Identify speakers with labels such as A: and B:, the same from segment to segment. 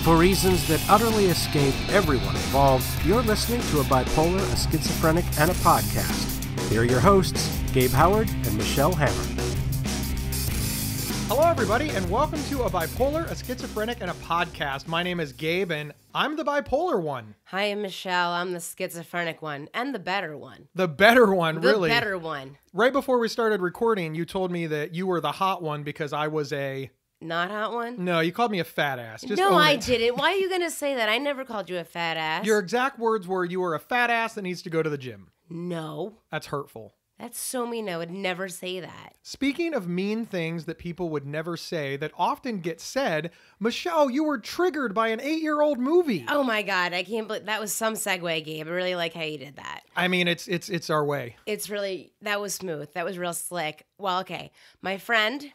A: For reasons that utterly escape everyone involved, you're listening to a Bipolar, a Schizophrenic, and a Podcast. Here are your hosts, Gabe Howard and Michelle Hammer.
B: Hello, everybody, and welcome to a Bipolar, a Schizophrenic, and a Podcast. My name is Gabe, and I'm the bipolar one.
C: Hi, I'm Michelle. I'm the schizophrenic one, and the better one.
B: The better one, really.
C: The better one.
B: Right before we started recording, you told me that you were the hot one because I was a...
C: Not hot one?
B: No, you called me a fat ass. Just
C: no,
B: own
C: I
B: it.
C: didn't. Why are you going to say that? I never called you a fat ass.
B: Your exact words were, you were a fat ass that needs to go to the gym.
C: No.
B: That's hurtful.
C: That's so mean. I would never say that.
B: Speaking of mean things that people would never say that often get said, Michelle, you were triggered by an 8-year-old movie.
C: Oh my God, I can't believe that was some segue, Gabe. I really like how you did that.
B: I mean, it's our way.
C: It's really, that was smooth. That was real slick. Well, okay. My friend,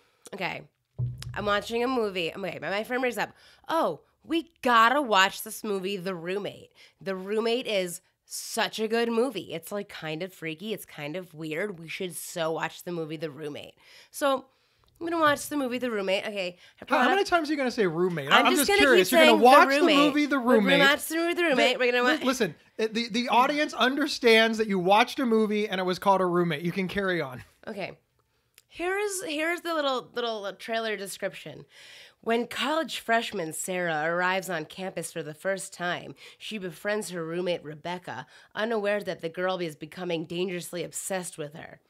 C: I'm watching a movie. Okay, my friend brings up, oh, we gotta watch this movie, The Roommate. The Roommate is such a good movie. It's like kind of freaky. It's kind of weird. We should so watch the movie The Roommate. So I'm going to watch the movie The Roommate. Okay.
B: How many times are you going to say roommate?
C: I'm just
B: curious.
C: Keep
B: You're going to watch
C: the
B: movie The Roommate.
C: We're going to watch the movie The Roommate. We're going to watch.
B: Listen, the audience understands that you watched a movie and it was called A Roommate. You can carry on.
C: Okay. Here's the little trailer description. When college freshman Sarah arrives on campus for the first time, she befriends her roommate Rebecca, unaware that the girl is becoming dangerously obsessed with her.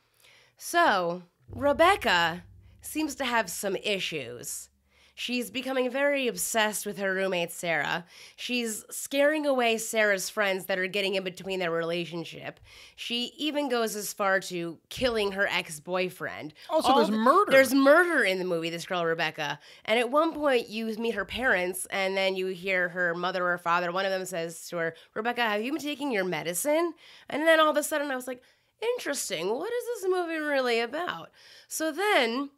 C: So, Rebecca seems to have some issues. She's becoming very obsessed with her roommate Sarah. She's scaring away Sarah's friends that are getting in between their relationship. She even goes as far to killing her ex-boyfriend.
B: Oh, so there's murder.
C: There's murder in the movie, this girl Rebecca. And at one point you meet her parents and then you hear her mother or father. One of them says to her, Rebecca, have you been taking your medicine? And then all of a sudden I was like, interesting. What is this movie really about? So then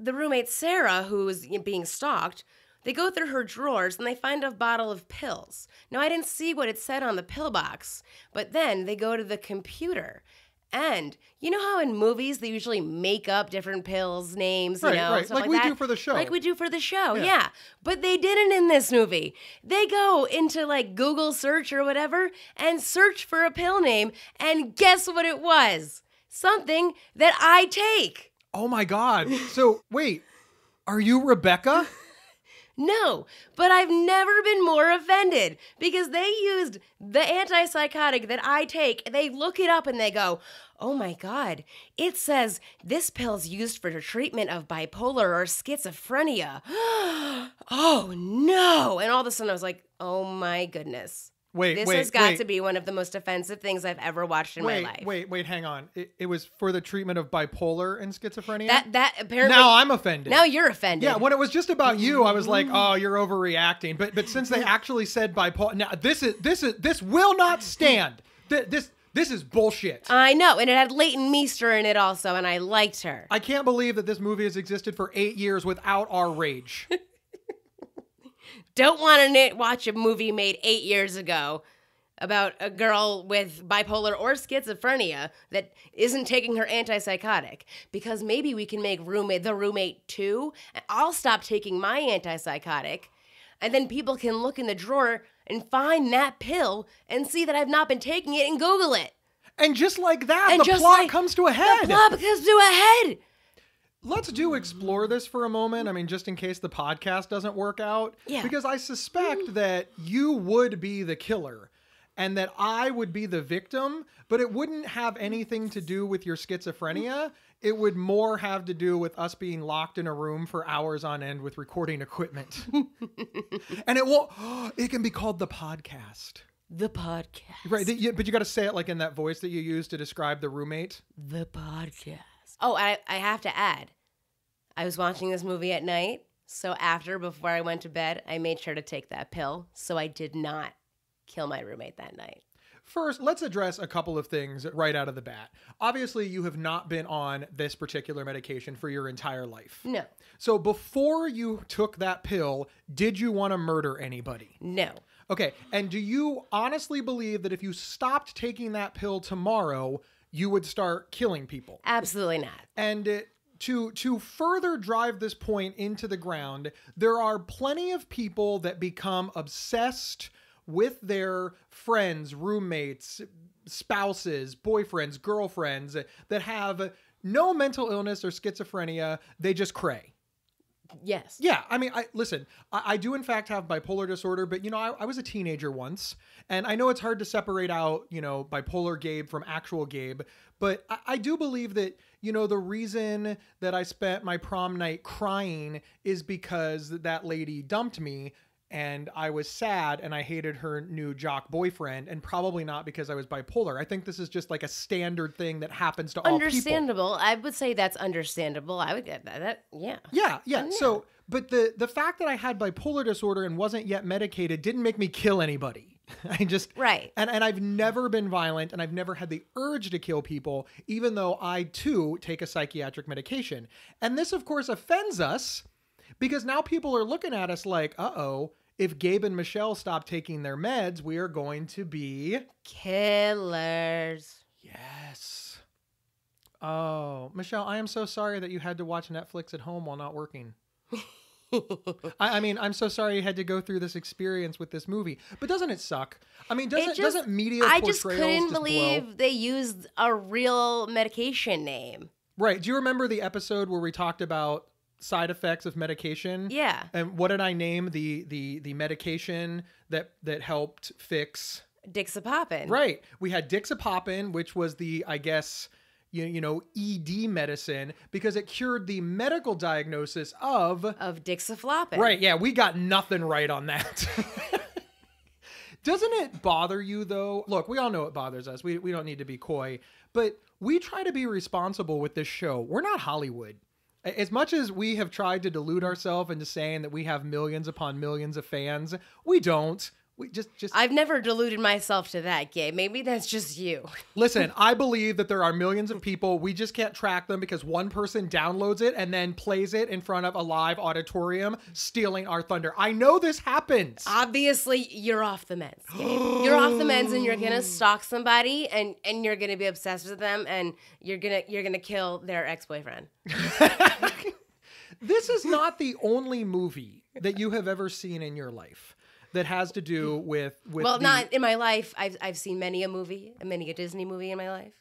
C: the roommate Sarah, who is being stalked, they go through her drawers and they find a bottle of pills. Now, I didn't see what it said on the pill box, but then they go to the computer. And you know how in movies they usually make up different pills, names,
B: right,
C: stuff
B: like we do for the show.
C: Like we do for the show, yeah. But they didn't in this movie. They go into like Google search or whatever and search for a pill name, and guess what it was? Something that I take.
B: Oh my God. So wait, are you Rebecca?
C: No, but I've never been more offended because they used the antipsychotic that I take. They look it up and they go, oh my God, it says this pill's used for the treatment of bipolar or schizophrenia. Oh no. And all of a sudden I was like, oh my goodness. This has got to be one of the most offensive things I've ever watched in my life.
B: Wait, hang on. It was for the treatment of bipolar and schizophrenia?
C: That apparently...
B: Now I'm offended.
C: Now you're offended.
B: Yeah, when it was just about you, I was like, oh, you're overreacting. But since they actually said bipolar... Now, this will not stand. This is bullshit.
C: I know, and it had Leighton Meester in it also, and I liked her.
B: I can't believe that this movie has existed for 8 years without our rage.
C: Don't want to watch a movie made 8 years ago about a girl with bipolar or schizophrenia that isn't taking her antipsychotic, because maybe we can make The Roommate 2, and I'll stop taking my antipsychotic, and then people can look in the drawer and find that pill and see that I've not been taking it and Google it.
B: And just like that, the plot comes to a head.
C: The plot comes to a head.
B: Let's explore this for a moment. I mean, just in case the podcast doesn't work out.
C: Yeah.
B: Because I suspect that you would be the killer and that I would be the victim, but it wouldn't have anything to do with your schizophrenia. It would more have to do with us being locked in a room for hours on end with recording equipment. And it can be called the podcast.
C: The podcast.
B: Right. But you got to say it like in that voice that you use to describe the roommate.
C: The podcast. Oh, I have to add, I was watching this movie at night, so before I went to bed, I made sure to take that pill, so I did not kill my roommate that night.
B: First, let's address a couple of things right out of the bat. Obviously, you have not been on this particular medication for your entire life.
C: No.
B: So before you took that pill, did you want to murder anybody?
C: No.
B: Okay, and do you honestly believe that if you stopped taking that pill tomorrow, you would start killing people?
C: Absolutely not.
B: And to further drive this point into the ground, there are plenty of people that become obsessed with their friends, roommates, spouses, boyfriends, girlfriends that have no mental illness or schizophrenia. They just cray.
C: Yes.
B: Yeah. I mean, I do in fact have bipolar disorder, but I was a teenager once, and I know it's hard to separate out, bipolar Gabe from actual Gabe, but I do believe that, the reason that I spent my prom night crying is because that lady dumped me. And I was sad and I hated her new jock boyfriend, and probably not because I was bipolar. I think this is just like a standard thing that happens to all people.
C: Understandable. I would say that's understandable. I would get that. Yeah.
B: Yeah. So, but the fact that I had bipolar disorder and wasn't yet medicated didn't make me kill anybody.
C: Right.
B: And I've never been violent, and I've never had the urge to kill people, even though I too take a psychiatric medication. And this, of course, offends us because now people are looking at us like, uh-oh, if Gabe and Michelle stop taking their meds, we are going to be
C: killers.
B: Yes. Oh, Michelle, I am so sorry that you had to watch Netflix at home while not working. I mean, I'm so sorry you had to go through this experience with this movie. But doesn't it suck? I mean, doesn't media portrayals
C: I just couldn't
B: just
C: believe
B: blow?
C: They used a real medication name.
B: Right. Do you remember the episode where we talked about side effects of medication?
C: Yeah.
B: And what did I name the medication that helped fix
C: Dixapopin?
B: Right. We had Dixapopin, which was the, I guess, ED medicine, because it cured the medical diagnosis of
C: Dixaflopin.
B: Right. Yeah, we got nothing right on that. Doesn't it bother you though? Look, we all know it bothers us. We don't need to be coy, but we try to be responsible with this show. We're not Hollywood. As much as we have tried to delude ourselves into saying that we have millions upon millions of fans, we don't. We just
C: I've never deluded myself to that, Gabe. Maybe that's just you.
B: Listen, I believe that there are millions of people. We just can't track them because one person downloads it and then plays it in front of a live auditorium, stealing our thunder. I know this happens.
C: Obviously, you're off the meds, Gabe. You're off the meds, and you're gonna stalk somebody, and you're gonna be obsessed with them, and you're gonna kill their ex-boyfriend.
B: This is not the only movie that you have ever seen in your life that has to do with
C: not in my life. I've seen many a Disney movie in my life.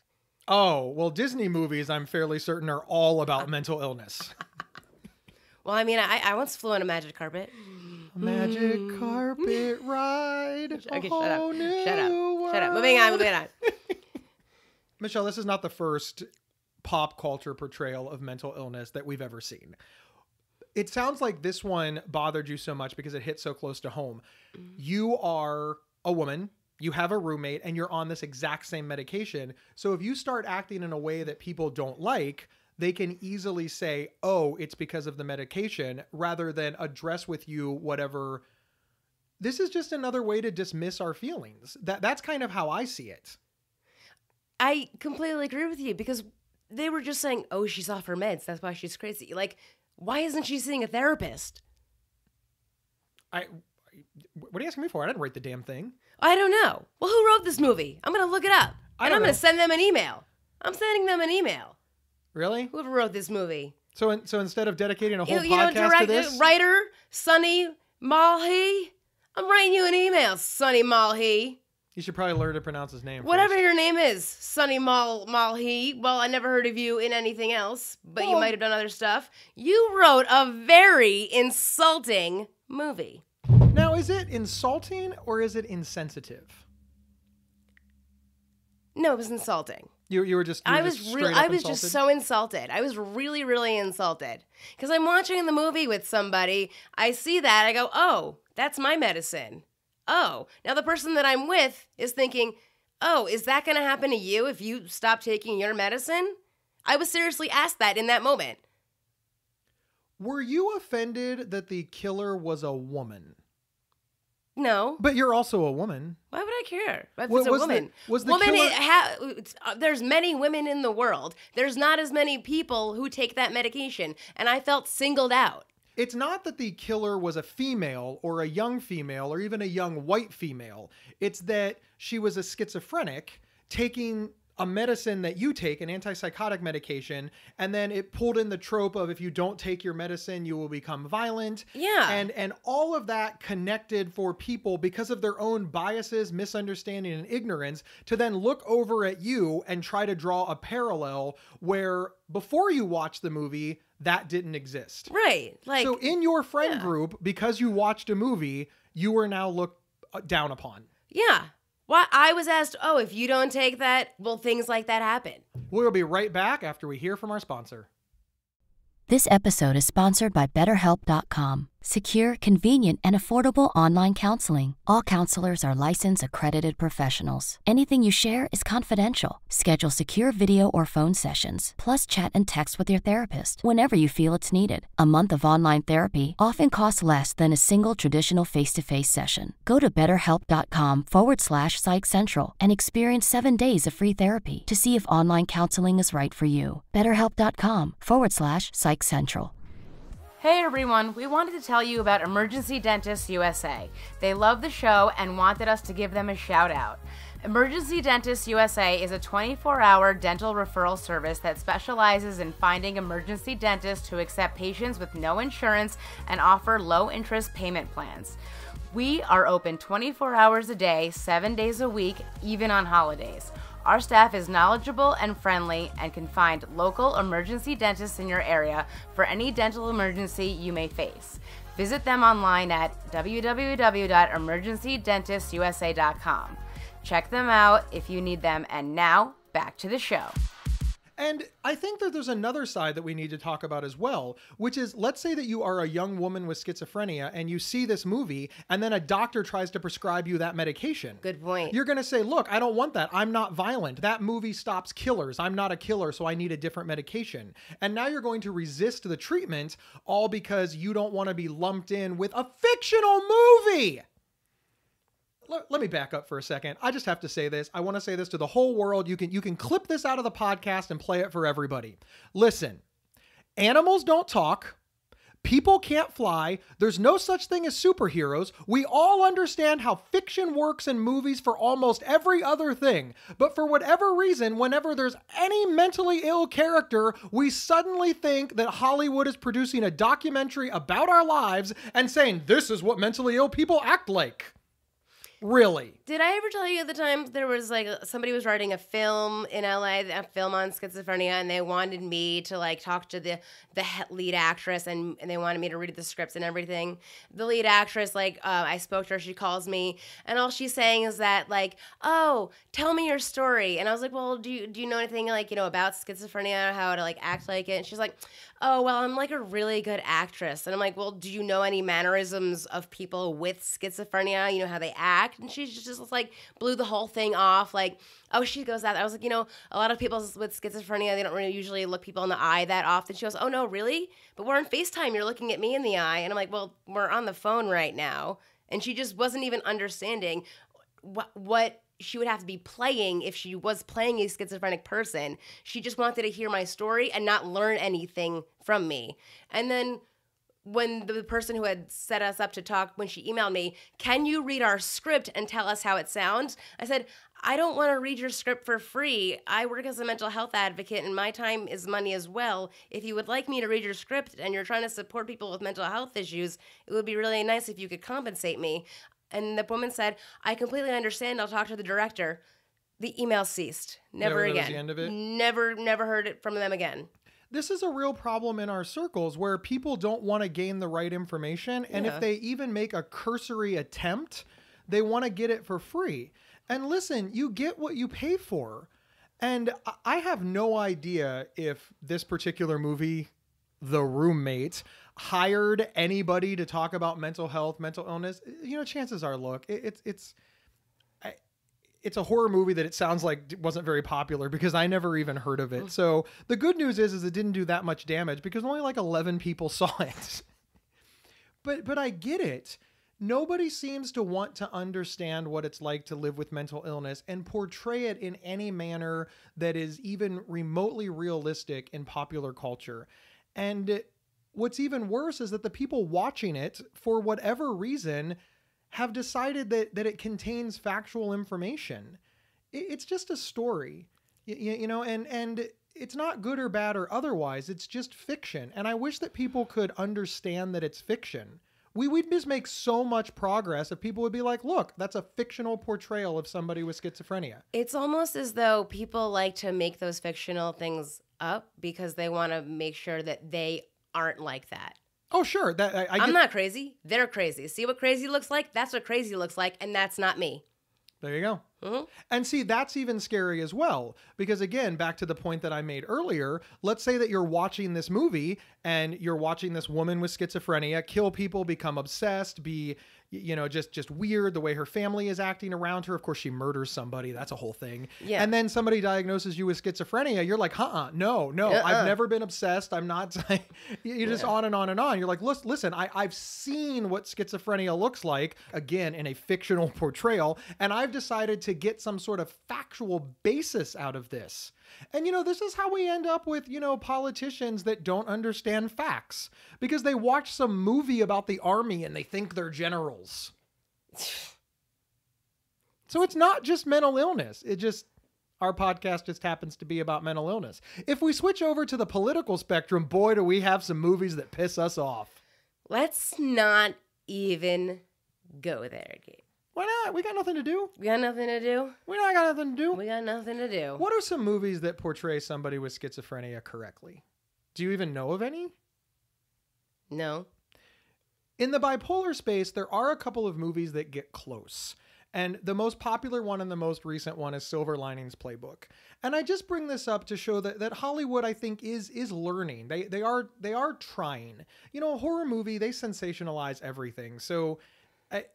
B: Oh, well, Disney movies, I'm fairly certain, are all about mental illness.
C: Well, I mean, I once flew on a magic carpet.
B: A magic carpet ride.
C: Okay, shut up. Moving on.
B: Michelle, this is not the first pop culture portrayal of mental illness that we've ever seen. It sounds like this one bothered you so much because it hit so close to home. You are a woman, you have a roommate, and you're on this exact same medication. So if you start acting in a way that people don't like, they can easily say, oh, it's because of the medication, rather than address with you whatever. This is just another way to dismiss our feelings. That's kind of how I see it.
C: I completely agree with you, because they were just saying, oh, she's off her meds, that's why she's crazy. Like, why isn't she seeing a therapist?
B: What are you asking me for? I didn't write the damn thing.
C: I don't know. Well, who wrote this movie? I'm going to look it up. And I'm going to send them an email. I'm sending them an email.
B: Really?
C: Whoever wrote this movie.
B: So instead of dedicating a whole podcast to this?
C: Writer, Sonny Malhi, I'm writing you an email, Sonny Malhi.
B: You should probably learn to pronounce his name.
C: Whatever
B: first.
C: your name is, Sonny Malhi. Well, I never heard of you in anything else, but you might have done other stuff. You wrote a very insulting movie.
B: Now, is it insulting or is it insensitive?
C: No, it was insulting.
B: You were just.
C: I was just so insulted. I was really, really insulted because I'm watching the movie with somebody. I see that. I go, oh, that's my medicine. Oh, now the person that I'm with is thinking, oh, is that going to happen to you if you stop taking your medicine? I was seriously asked that in that moment.
B: Were you offended that the killer was a woman?
C: No.
B: But you're also a woman.
C: Why would I care? If it's a woman. There's many women in the world. There's not as many people who take that medication, and I felt singled out.
B: It's not that the killer was a female or a young female or even a young white female. It's that she was a schizophrenic taking a medicine that you take, an antipsychotic medication, and then it pulled in the trope of if you don't take your medicine, you will become violent.
C: Yeah.
B: And all of that connected for people because of their own biases, misunderstanding, and ignorance to then look over at you and try to draw a parallel where before you watch the movie, that didn't exist.
C: Right. Like,
B: so in your friend group, because you watched a movie, you are now looked down upon.
C: Yeah. Well, I was asked, oh, if you don't take that, will things like that happen?
B: We'll be right back after we hear from our sponsor.
D: This episode is sponsored by BetterHelp.com. Secure, convenient, and affordable online counseling. All counselors are licensed, accredited professionals. Anything you share is confidential. Schedule secure video or phone sessions, plus chat and text with your therapist whenever you feel it's needed. A month of online therapy often costs less than a single traditional face-to-face session. Go to BetterHelp.com/PsychCentral and experience 7 days of free therapy to see if online counseling is right for you. BetterHelp.com/PsychCentral.
E: Hey everyone, we wanted to tell you about Emergency Dentists USA. They love the show and wanted us to give them a shout out. Emergency Dentists USA is a 24-hour dental referral service that specializes in finding emergency dentists who accept patients with no insurance and offer low-interest payment plans. We are open 24 hours a day, 7 days a week, even on holidays. Our staff is knowledgeable and friendly and can find local emergency dentists in your area for any dental emergency you may face. Visit them online at www.emergencydentistsusa.com. Check them out if you need them. And now, back to the show.
B: And I think that there's another side that we need to talk about as well, which is, let's say that you are a young woman with schizophrenia and you see this movie and then a doctor tries to prescribe you that medication.
C: Good point.
B: You're going to say, look, I don't want that. I'm not violent. That movie stops killers. I'm not a killer, so I need a different medication. And now you're going to resist the treatment all because you don't want to be lumped in with a fictional movie. Let me back up for a second. I just have to say this. I want to say this to the whole world. You can clip this out of the podcast and play it for everybody. Listen, animals don't talk. People can't fly. There's no such thing as superheroes. We all understand how fiction works in movies for almost every other thing. But for whatever reason, whenever there's any mentally ill character, we suddenly think that Hollywood is producing a documentary about our lives and saying, this is what mentally ill people act like. Really?
C: Did I ever tell you at the time there was like somebody was writing a film in LA, a film on schizophrenia, and they wanted me to like talk to the lead actress and they wanted me to read the scripts and everything. The lead actress, I spoke to her, she calls me, and all she's saying is that like, oh, tell me your story. And I was like, well, do you know anything about schizophrenia, how to like act like it? And she's like, oh, well, I'm like a really good actress. And I'm like, well, do you know any mannerisms of people with schizophrenia? You know how they act? And she just like blew the whole thing off. Like, oh, she goes that. I was like, a lot of people with schizophrenia, they don't really usually look people in the eye that often. She goes, oh, no, really? But we're on FaceTime. You're looking at me in the eye. And I'm like, well, we're on the phone right now. And she just wasn't even understanding what she would have to be playing if she was playing a schizophrenic person. She just wanted to hear my story and not learn anything from me. And then when the person who had set us up to talk, when she emailed me, can you read our script and tell us how it sounds? I said, I don't want to read your script for free. I work as a mental health advocate and my time is money as well. If you would like me to read your script and you're trying to support people with mental health issues, it would be really nice if you could compensate me. And the woman said, I completely understand. I'll talk to the director. The email ceased. Never again. That was the end of it? Never heard it from them again.
B: This is a real problem in our circles where people don't want to gain the right information. And if they even make a cursory attempt, they want to get it for free. And listen, you get what you pay for. And I have no idea if this particular movie, The Roommate, hired anybody to talk about mental health, mental illness. Chances are, look, it's a horror movie that it sounds like wasn't very popular because I never even heard of it. So the good news is it didn't do that much damage because only like 11 people saw it. But I get it. Nobody seems to want to understand what it's like to live with mental illness and portray it in any manner that is even remotely realistic in popular culture. And what's even worse is that the people watching it, for whatever reason, have decided that it contains factual information. It's just a story. You know, and it's not good or bad or otherwise. It's just fiction. And I wish that people could understand that it's fiction. We'd just make so much progress if people would be like, look, that's a fictional portrayal of somebody with schizophrenia.
C: It's almost as though people like to make those fictional things up because they want to make sure that they aren't like that.
B: Oh, sure.
C: I'm not crazy. They're crazy. See what crazy looks like? That's what crazy looks like, and that's not me.
B: There you go.
C: Mm-hmm.
B: And see, that's even scary as well. Because again, back to the point that I made earlier, let's say that you're watching this movie and you're watching this woman with schizophrenia kill people, become obsessed, be, you know, just weird the way her family is acting around her. Of course, she murders somebody. That's a whole thing.
C: Yeah.
B: And then somebody diagnoses you with schizophrenia. You're like, no, I've never been obsessed. I'm not. You're just on and on and on. You're like, listen, I've seen what schizophrenia looks like, again, in a fictional portrayal, and I've decided to get some sort of factual basis out of this. And, you know, this is how we end up with, you know, politicians that don't understand facts because they watch some movie about the army and they think they're generals. So it's not just mental illness. Our podcast just happens to be about mental illness. If we switch over to the political spectrum, boy, do we have some movies that piss us off.
C: Let's not even go there, Gabe.
B: Why not? We got nothing to do.
C: We got nothing to do?
B: We not got nothing to do.
C: We got nothing to do.
B: What are some movies that portray somebody with schizophrenia correctly? Do you even know of any?
C: No.
B: In the bipolar space, there are a couple of movies that get close. And the most popular one and the most recent one is Silver Linings Playbook. And I just bring this up to show that Hollywood, I think, is learning. They are trying. You know, a horror movie, they sensationalize everything. So,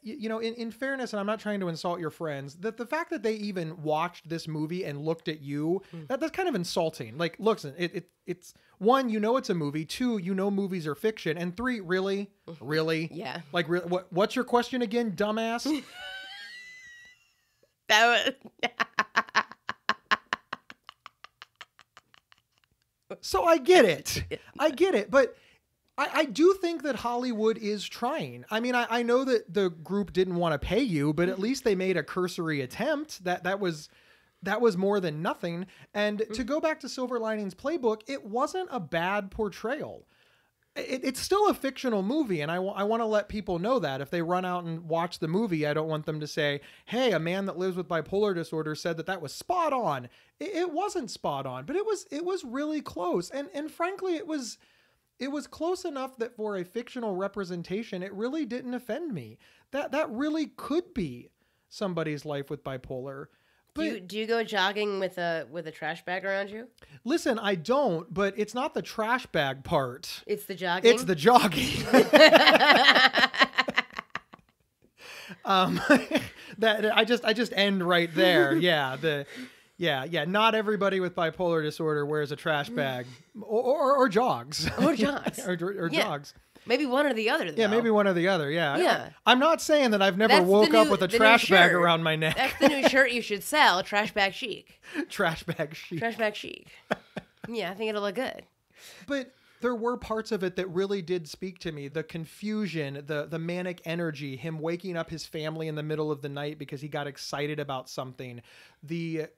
B: you know, in fairness, and I'm not trying to insult your friends, that the fact that they even watched this movie and looked at you, that's kind of insulting. Like, listen, it's one, you know, it's a movie. Two, you know, movies are fiction. And three, really?
C: Yeah.
B: Like, what's your question again, dumbass?
C: That was...
B: So I get it. But I do think that Hollywood is trying. I mean, I know that the group didn't want to pay you, but at least they made a cursory attempt. That was more than nothing. And to go back to Silver Linings Playbook, it wasn't a bad portrayal. It's still a fictional movie, and I want to let people know that. If they run out and watch the movie, I don't want them to say, hey, a man that lives with bipolar disorder said that was spot on. It wasn't spot on, but it was really close. And frankly, it was close enough that for a fictional representation, it really didn't offend me. That really could be somebody's life with bipolar. But
C: Do you go jogging with a trash bag around you?
B: Listen, I don't, but it's not the trash bag part.
C: It's the jogging?
B: It's the jogging. That I just end right there. Yeah. Not everybody with bipolar disorder wears a trash bag or jogs.
C: Or jogs.
B: or
C: Yeah.
B: jogs.
C: Maybe one or the other, though.
B: Yeah, maybe one or the other. Yeah.
C: Yeah.
B: I'm not saying that I've never
C: That's
B: woke
C: the
B: up
C: new-
B: with a
C: the new
B: trash bag
C: shirt.
B: around my neck.
C: That's the new shirt you should sell, trash bag chic.
B: Trash bag chic.
C: Trash bag chic. Yeah, I think it'll look good.
B: But there were parts of it that really did speak to me. The confusion, the manic energy, him waking up his family in the middle of the night because he got excited about something, the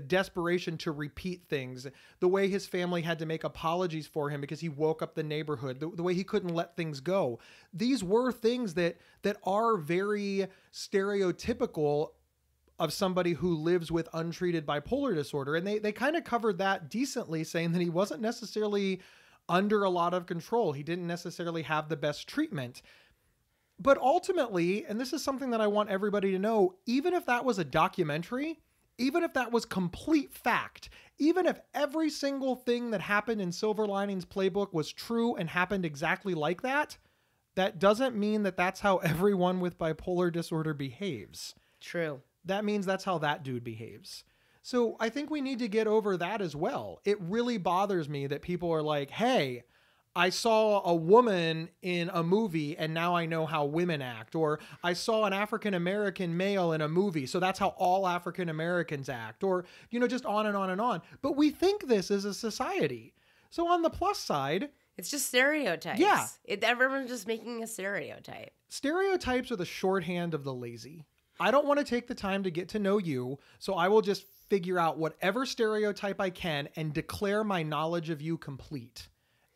B: desperation to repeat things, the way his family had to make apologies for him because he woke up the neighborhood, the way he couldn't let things go. These were things that are very stereotypical of somebody who lives with untreated bipolar disorder. And they kind of covered that decently, saying that he wasn't necessarily under a lot of control. He didn't necessarily have the best treatment. But ultimately, and this is something that I want everybody to know, even if that was a documentary, even if that was complete fact, even if every single thing that happened in Silver Linings Playbook was true and happened exactly like that, that doesn't mean that that's how everyone with bipolar disorder behaves.
C: True.
B: That means that's how that dude behaves. So I think we need to get over that as well. It really bothers me that people are like, hey, I saw a woman in a movie and now I know how women act. Or I saw an African-American male in a movie, so that's how all African-Americans act. Or, you know, just on and on and on. But we think this as a society. So on the plus side...
C: It's just stereotypes.
B: Yeah.
C: Everyone's just making a stereotype.
B: Stereotypes are the shorthand of the lazy. I don't want to take the time to get to know you, so I will just figure out whatever stereotype I can and declare my knowledge of you complete.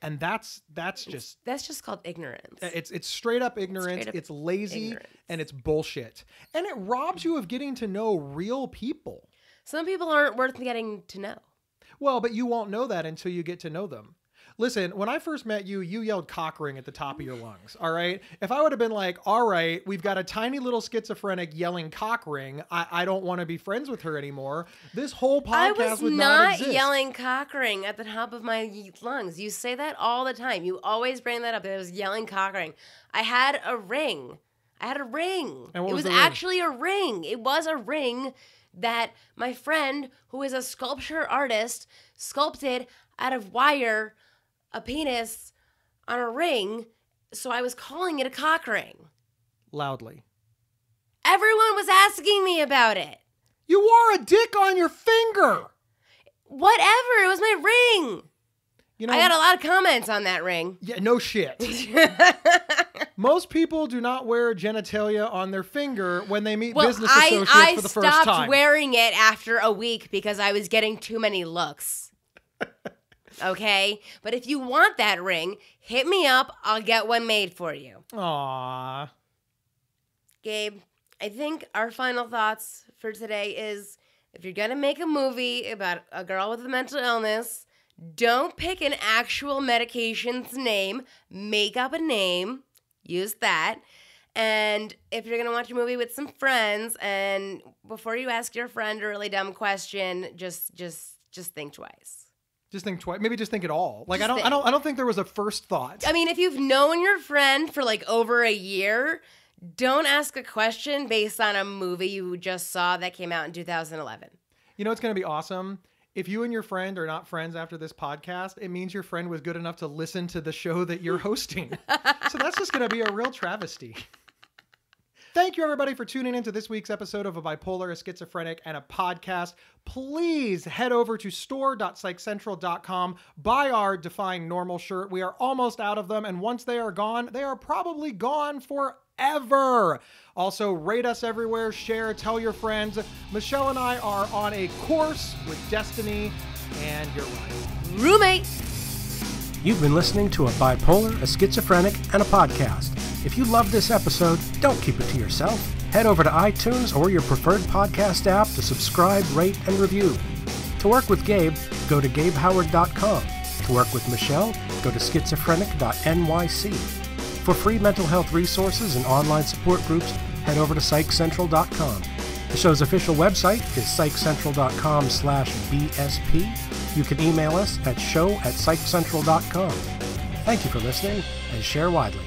B: And that's just
C: called ignorance.
B: It's straight up ignorance. It's lazy and it's bullshit. And it robs you of getting to know real people.
C: Some people aren't worth getting to know.
B: Well, but you won't know that until you get to know them. Listen, when I first met you, you yelled cock ring at the top of your lungs, all right? If I would have been like, all right, we've got a tiny little schizophrenic yelling cock ring, I don't want to be friends with her anymore, this whole podcast would not exist.
C: I was not yelling cock ring at the top of my lungs. You say that all the time. You always bring that up, that I was yelling cock ring. I had a ring. And what was the ring? Actually a ring. It was a ring that my friend, who is a sculpture artist, sculpted out of wire a penis on a ring, so I was calling it a cock ring.
B: Loudly.
C: Everyone was asking me about it.
B: You wore a dick on your finger.
C: Whatever, it was my ring. You know, I got a lot of comments on that ring.
B: Yeah, no shit. Most people do not wear genitalia on their finger when they meet business associates for the first time.
C: I stopped wearing it after a week because I was getting too many looks. Okay? But if you want that ring, hit me up. I'll get one made for you.
B: Aww.
C: Gabe, I think our final thoughts for today is, if you're going to make a movie about a girl with a mental illness, don't pick an actual medication's name. Make up a name. Use that. And if you're going to watch a movie with some friends, and before you ask your friend a really dumb question, just think twice.
B: Just think twice. Maybe just think it all. Like, I don't think there was a first thought.
C: I mean, if you've known your friend for like over a year, don't ask a question based on a movie you just saw that came out in 2011.
B: You know what's going to be awesome? If you and your friend are not friends after this podcast, it means your friend was good enough to listen to the show that you're hosting. So that's just going to be a real travesty. Thank you, everybody, for tuning into this week's episode of A Bipolar, a Schizophrenic, and a Podcast. Please head over to store.psychcentral.com. Buy our Define Normal shirt. We are almost out of them, and once they are gone, they are probably gone forever. Also, rate us everywhere, share, tell your friends. Michelle and I are on a course with Destiny, and you're right.
C: Roommate!
A: You've been listening to A Bipolar, a Schizophrenic, and a Podcast. If you love this episode, don't keep it to yourself. Head over to iTunes or your preferred podcast app to subscribe, rate, and review. To work with Gabe, go to GabeHoward.com. To work with Michelle, go to schizophrenic.nyc. For free mental health resources and online support groups, head over to PsychCentral.com. The show's official website is PsychCentral.com/BSP. You can email us at show@PsychCentral.com. Thank you for listening, and share widely.